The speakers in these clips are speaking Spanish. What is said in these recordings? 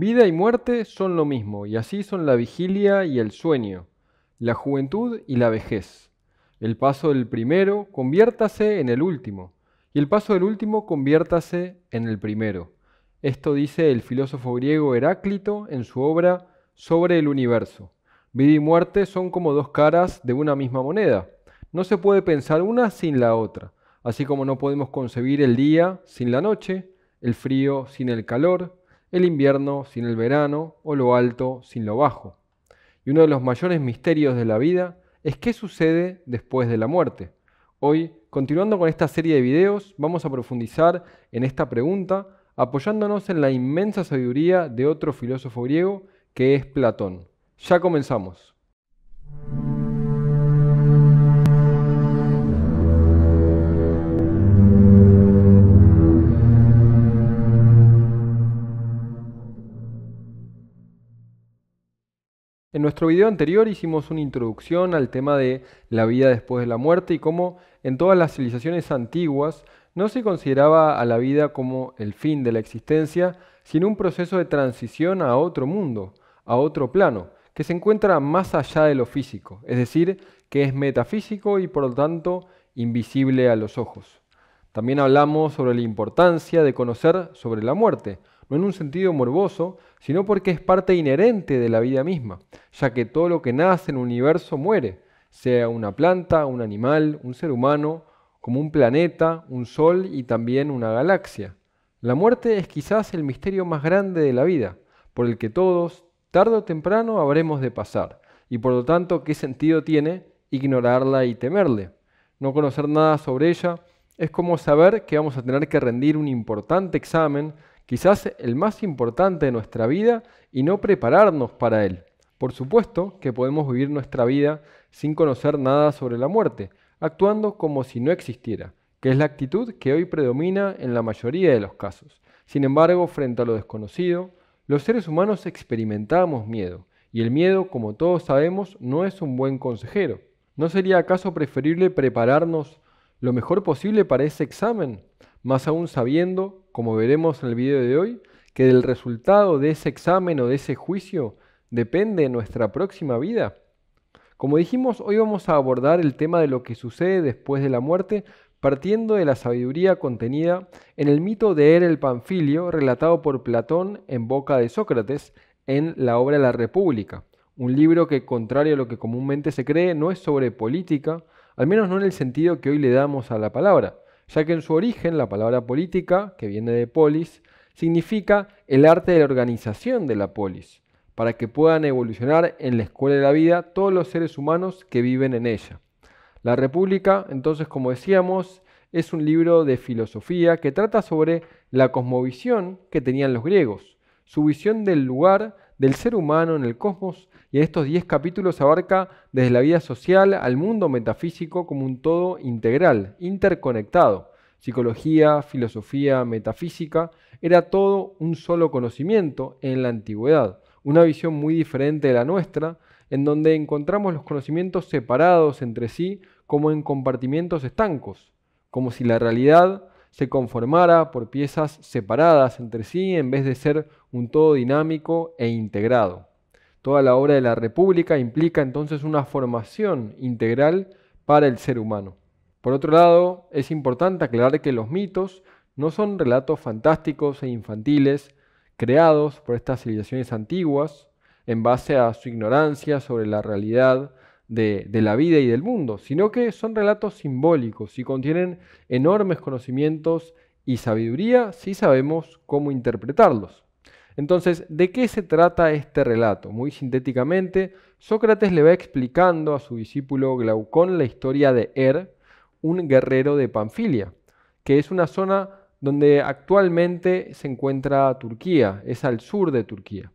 Vida y muerte son lo mismo, y así son la vigilia y el sueño, la juventud y la vejez. El paso del primero conviértase en el último, y el paso del último conviértase en el primero. Esto dice el filósofo griego Heráclito en su obra Sobre el universo. Vida y muerte son como dos caras de una misma moneda. No se puede pensar una sin la otra, así como no podemos concebir el día sin la noche, el frío sin el calor, el invierno sin el verano o lo alto sin lo bajo. Y uno de los mayores misterios de la vida es qué sucede después de la muerte. Hoy, continuando con esta serie de videos, vamos a profundizar en esta pregunta apoyándonos en la inmensa sabiduría de otro filósofo griego que es Platón. Ya comenzamos. En nuestro video anterior hicimos una introducción al tema de la vida después de la muerte y cómo en todas las civilizaciones antiguas no se consideraba a la vida como el fin de la existencia, sino un proceso de transición a otro mundo, a otro plano, que se encuentra más allá de lo físico, es decir, que es metafísico y por lo tanto invisible a los ojos. También hablamos sobre la importancia de conocer sobre la muerte, no en un sentido morboso, sino porque es parte inherente de la vida misma, ya que todo lo que nace en el universo muere, sea una planta, un animal, un ser humano, como un planeta, un sol y también una galaxia. La muerte es quizás el misterio más grande de la vida, por el que todos, tarde o temprano, habremos de pasar, y por lo tanto, ¿qué sentido tiene ignorarla y temerle? No conocer nada sobre ella es como saber que vamos a tener que rendir un importante examen, quizás el más importante de nuestra vida, y no prepararnos para él. Por supuesto que podemos vivir nuestra vida sin conocer nada sobre la muerte, actuando como si no existiera, que es la actitud que hoy predomina en la mayoría de los casos. Sin embargo, frente a lo desconocido, los seres humanos experimentamos miedo, y el miedo, como todos sabemos, no es un buen consejero. ¿No sería acaso preferible prepararnos lo mejor posible para ese examen? Más aún sabiendo, como veremos en el video de hoy, que del resultado de ese examen o de ese juicio depende nuestra próxima vida. Como dijimos, hoy vamos a abordar el tema de lo que sucede después de la muerte, partiendo de la sabiduría contenida en el mito de el Panfilio, relatado por Platón en boca de Sócrates en la obra La República, un libro que, contrario a lo que comúnmente se cree, no es sobre política, al menos no en el sentido que hoy le damos a la palabra, ya que en su origen la palabra política, que viene de polis, significa el arte de la organización de la polis, para que puedan evolucionar en la escuela de la vida todos los seres humanos que viven en ella. La República, entonces, como decíamos, es un libro de filosofía que trata sobre la cosmovisión que tenían los griegos, su visión del lugar del ser humano en el cosmos, y en estos 10 capítulos abarca desde la vida social al mundo metafísico como un todo integral, interconectado. Psicología, filosofía, metafísica, era todo un solo conocimiento en la antigüedad, una visión muy diferente de la nuestra, en donde encontramos los conocimientos separados entre sí como en compartimientos estancos, como si la realidad se conformara por piezas separadas entre sí en vez de ser un todo dinámico e integrado. Toda la obra de la República implica entonces una formación integral para el ser humano. Por otro lado, es importante aclarar que los mitos no son relatos fantásticos e infantiles creados por estas civilizaciones antiguas en base a su ignorancia sobre la realidad de la vida y del mundo, sino que son relatos simbólicos y contienen enormes conocimientos y sabiduría si sabemos cómo interpretarlos. Entonces, ¿de qué se trata este relato? Muy sintéticamente, Sócrates le va explicando a su discípulo Glaucón la historia de un guerrero de Panfilia, que es una zona donde actualmente se encuentra Turquía, es al sur de Turquía.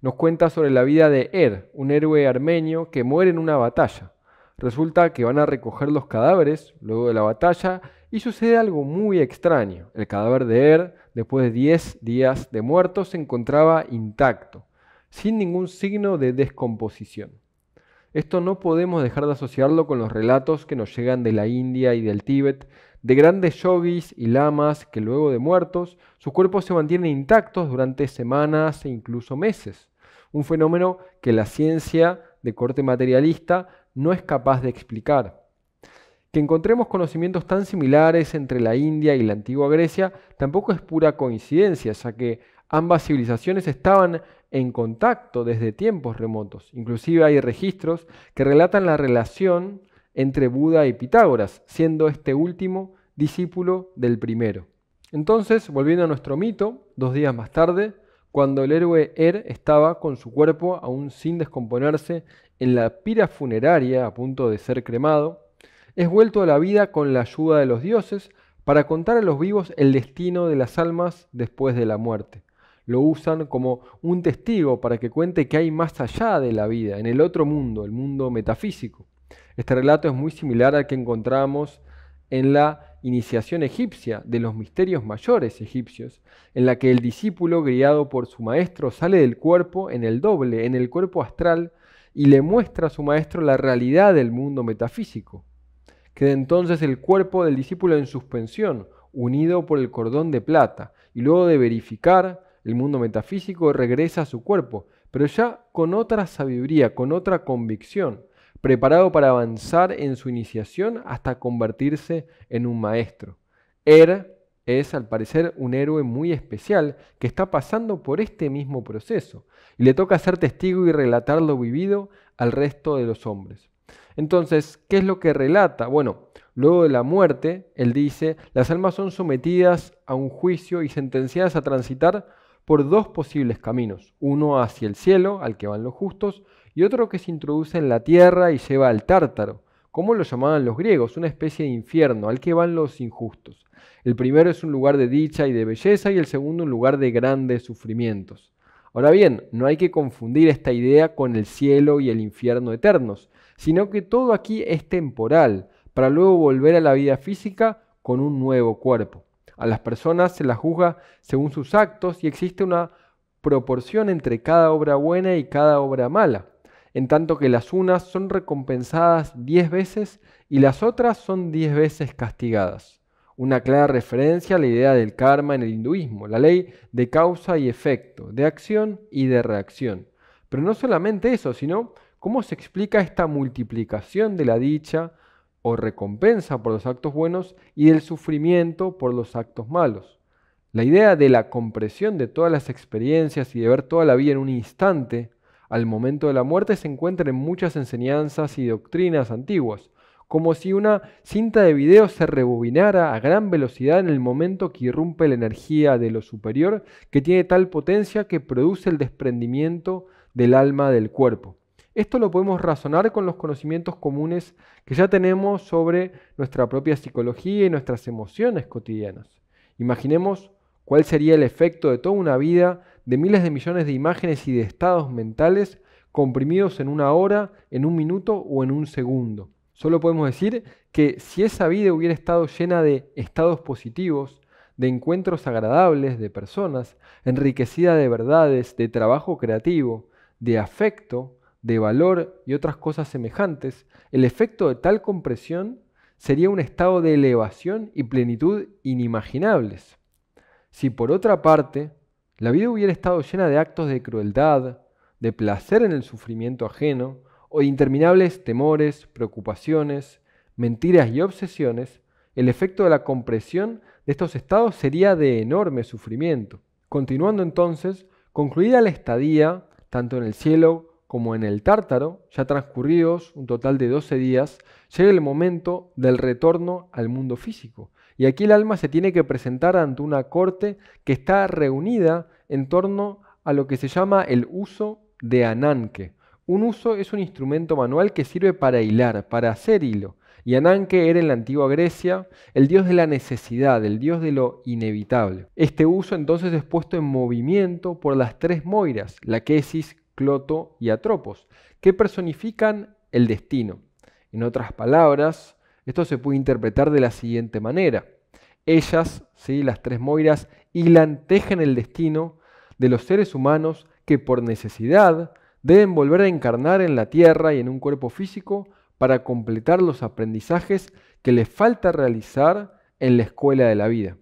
Nos cuenta sobre la vida de un héroe armenio que muere en una batalla. Resulta que van a recoger los cadáveres luego de la batalla y sucede algo muy extraño. El cadáver de después de 10 días de muerto, se encontraba intacto, sin ningún signo de descomposición. Esto no podemos dejar de asociarlo con los relatos que nos llegan de la India y del Tíbet, de grandes yogis y lamas que luego de muertos, sus cuerpos se mantienen intactos durante semanas e incluso meses. Un fenómeno que la ciencia de corte materialista no es capaz de explicar. Que encontremos conocimientos tan similares entre la India y la antigua Grecia tampoco es pura coincidencia, ya que ambas civilizaciones estaban en contacto desde tiempos remotos. Inclusive hay registros que relatan la relación entre Buda y Pitágoras, siendo este último discípulo del primero. Entonces, volviendo a nuestro mito, 2 días más tarde, cuando el héroe estaba con su cuerpo aún sin descomponerse en la pira funeraria a punto de ser cremado, es vuelto a la vida con la ayuda de los dioses para contar a los vivos el destino de las almas después de la muerte. Lo usan como un testigo para que cuente qué hay más allá de la vida, en el otro mundo, el mundo metafísico. Este relato es muy similar al que encontramos en la iniciación egipcia de los misterios mayores egipcios, en la que el discípulo, guiado por su maestro, sale del cuerpo en el doble, en el cuerpo astral, y le muestra a su maestro la realidad del mundo metafísico. Queda entonces el cuerpo del discípulo en suspensión, unido por el cordón de plata, y luego de verificar el mundo metafísico regresa a su cuerpo, pero ya con otra sabiduría, con otra convicción, preparado para avanzar en su iniciación hasta convertirse en un maestro. Es, al parecer, un héroe muy especial que está pasando por este mismo proceso, y le toca ser testigo y relatar lo vivido al resto de los hombres. Entonces, ¿qué es lo que relata? Bueno, luego de la muerte, él dice, las almas son sometidas a un juicio y sentenciadas a transitar por 2 posibles caminos, uno hacia el cielo, al que van los justos, y otro que se introduce en la tierra y lleva al Tártaro, como lo llamaban los griegos, una especie de infierno, al que van los injustos. El primero es un lugar de dicha y de belleza, y el segundo un lugar de grandes sufrimientos. Ahora bien, no hay que confundir esta idea con el cielo y el infierno eternos, sino que todo aquí es temporal, para luego volver a la vida física con un nuevo cuerpo. A las personas se las juzga según sus actos y existe una proporción entre cada obra buena y cada obra mala, en tanto que las unas son recompensadas 10 veces y las otras son 10 veces castigadas. Una clara referencia a la idea del karma en el hinduismo, la ley de causa y efecto, de acción y de reacción. Pero no solamente eso, sino cómo se explica esta multiplicación de la dicha o recompensa por los actos buenos y del sufrimiento por los actos malos. La idea de la compresión de todas las experiencias y de ver toda la vida en un instante al momento de la muerte se encuentra en muchas enseñanzas y doctrinas antiguas, como si una cinta de video se rebobinara a gran velocidad en el momento que irrumpe la energía de lo superior, que tiene tal potencia que produce el desprendimiento del alma del cuerpo. Esto lo podemos razonar con los conocimientos comunes que ya tenemos sobre nuestra propia psicología y nuestras emociones cotidianas. Imaginemos cuál sería el efecto de toda una vida de miles de millones de imágenes y de estados mentales comprimidos en 1 hora, en 1 minuto o en 1 segundo. Solo podemos decir que si esa vida hubiera estado llena de estados positivos, de encuentros agradables de personas, enriquecida de verdades, de trabajo creativo, de afecto, de valor y otras cosas semejantes, el efecto de tal compresión sería un estado de elevación y plenitud inimaginables. Si por otra parte, la vida hubiera estado llena de actos de crueldad, de placer en el sufrimiento ajeno, o de interminables temores, preocupaciones, mentiras y obsesiones, el efecto de la compresión de estos estados sería de enorme sufrimiento. Continuando entonces, concluida la estadía, tanto en el cielo como en el Tártaro, ya transcurridos un total de 12 días, llega el momento del retorno al mundo físico. Y aquí el alma se tiene que presentar ante una corte que está reunida en torno a lo que se llama el uso de Ananke. Un uso es un instrumento manual que sirve para hilar, para hacer hilo. Y Ananke era en la antigua Grecia el dios de la necesidad, el dios de lo inevitable. Este uso entonces es puesto en movimiento por las 3 Moiras, Laquesis, Cloto y Atropos, que personifican el destino. En otras palabras, esto se puede interpretar de la siguiente manera. Ellas, ¿sí?, las 3 Moiras, hilan, tejen el destino de los seres humanos que por necesidad deben volver a encarnar en la tierra y en un cuerpo físico para completar los aprendizajes que les falta realizar en la escuela de la vida.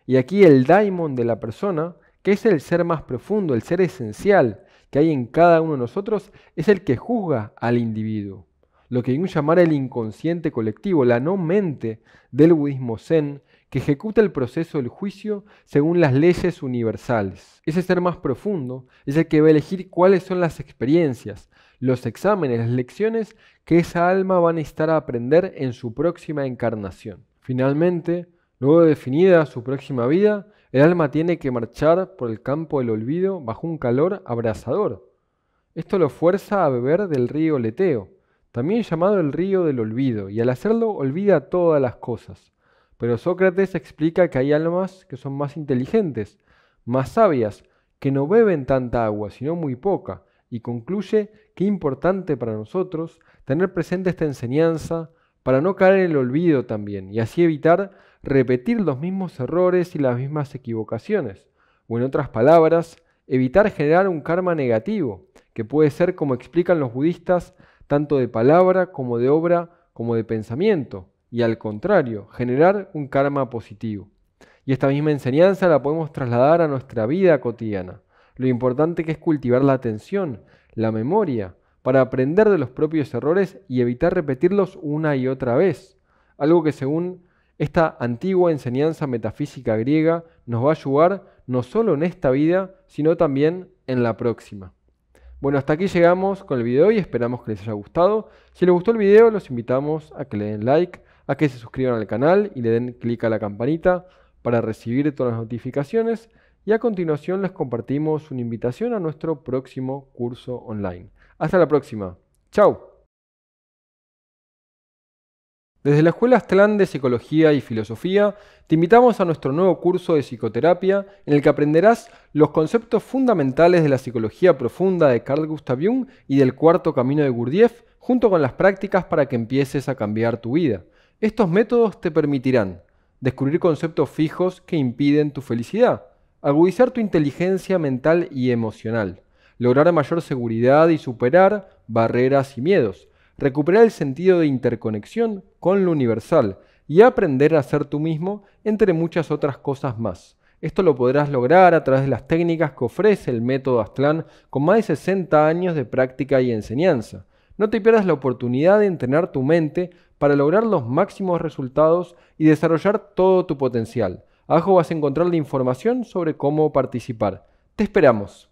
Y aquí el daimon de la persona, que es el ser más profundo, el ser esencial que hay en cada uno de nosotros, es el que juzga al individuo. Lo que Jung llamara el inconsciente colectivo, la no mente del budismo zen, que ejecuta el proceso del juicio según las leyes universales. Ese ser más profundo es el que va a elegir cuáles son las experiencias, los exámenes, las lecciones que esa alma va a necesitar aprender en su próxima encarnación. Finalmente, luego de definida su próxima vida, el alma tiene que marchar por el campo del olvido bajo un calor abrasador. Esto lo fuerza a beber del río Leteo, también llamado el río del olvido, y al hacerlo olvida todas las cosas. Pero Sócrates explica que hay almas que son más inteligentes, más sabias, que no beben tanta agua, sino muy poca, y concluye que es importante para nosotros tener presente esta enseñanza para no caer en el olvido también, y así evitar repetir los mismos errores y las mismas equivocaciones, o en otras palabras, evitar generar un karma negativo, que puede ser, como explican los budistas, tanto de palabra como de obra como de pensamiento, y al contrario, generar un karma positivo. Y esta misma enseñanza la podemos trasladar a nuestra vida cotidiana. Lo importante que es cultivar la atención, la memoria, para aprender de los propios errores y evitar repetirlos una y otra vez. Algo que según esta antigua enseñanza metafísica griega nos va a ayudar no solo en esta vida, sino también en la próxima. Bueno, hasta aquí llegamos con el video y esperamos que les haya gustado. Si les gustó el video, los invitamos a que le den like, a que se suscriban al canal y le den clic a la campanita para recibir todas las notificaciones. Y a continuación les compartimos una invitación a nuestro próximo curso online. Hasta la próxima. ¡Chao! Desde la Escuela Aztlán de Psicología y Filosofía, te invitamos a nuestro nuevo curso de psicoterapia en el que aprenderás los conceptos fundamentales de la psicología profunda de Carl Gustav Jung y del cuarto camino de Gurdjieff, junto con las prácticas para que empieces a cambiar tu vida. Estos métodos te permitirán descubrir conceptos fijos que impiden tu felicidad, agudizar tu inteligencia mental y emocional, lograr mayor seguridad y superar barreras y miedos, recuperar el sentido de interconexión con lo universal y aprender a ser tú mismo, entre muchas otras cosas más. Esto lo podrás lograr a través de las técnicas que ofrece el método Aztlán con más de 60 años de práctica y enseñanza. No te pierdas la oportunidad de entrenar tu mente para lograr los máximos resultados y desarrollar todo tu potencial. Abajo vas a encontrar la información sobre cómo participar. Te esperamos.